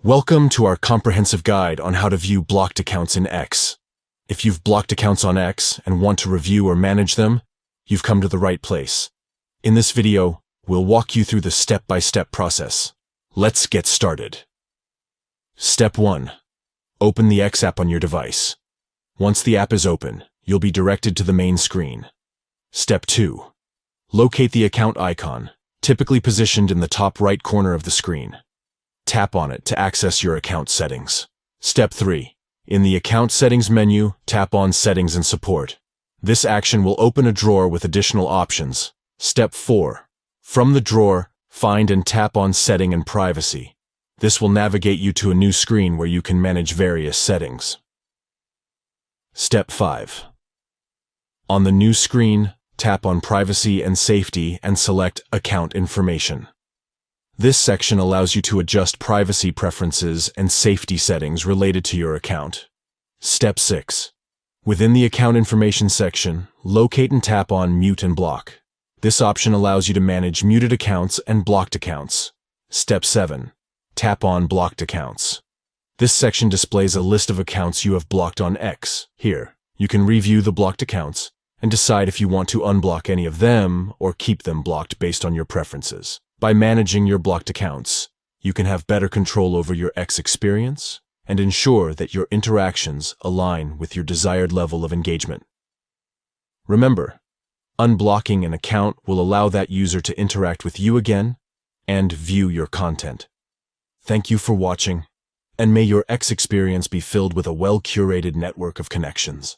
Welcome to our comprehensive guide on how to view blocked accounts in X. If you've blocked accounts on X and want to review or manage them, you've come to the right place. In this video, we'll walk you through the step-by-step process. Let's get started. Step 1. Open the X app on your device. Once the app is open, you'll be directed to the main screen. Step 2. Locate the account icon, typically positioned in the top right corner of the screen. Tap on it to access your account settings. Step 3. In the Account Settings menu, tap on Settings and Support. This action will open a drawer with additional options. Step 4. From the drawer, find and tap on Setting and Privacy. This will navigate you to a new screen where you can manage various settings. Step 5. On the new screen, tap on Privacy and Safety and select Account Information. This section allows you to adjust privacy preferences and safety settings related to your account. Step 6. Within the Account Information section, locate and tap on Mute and Block. This option allows you to manage muted accounts and blocked accounts. Step 7. Tap on Blocked Accounts. This section displays a list of accounts you have blocked on X. Here, you can review the blocked accounts and decide if you want to unblock any of them or keep them blocked based on your preferences. By managing your blocked accounts, you can have better control over your X experience and ensure that your interactions align with your desired level of engagement. Remember, unblocking an account will allow that user to interact with you again and view your content. Thank you for watching, and may your X experience be filled with a well-curated network of connections.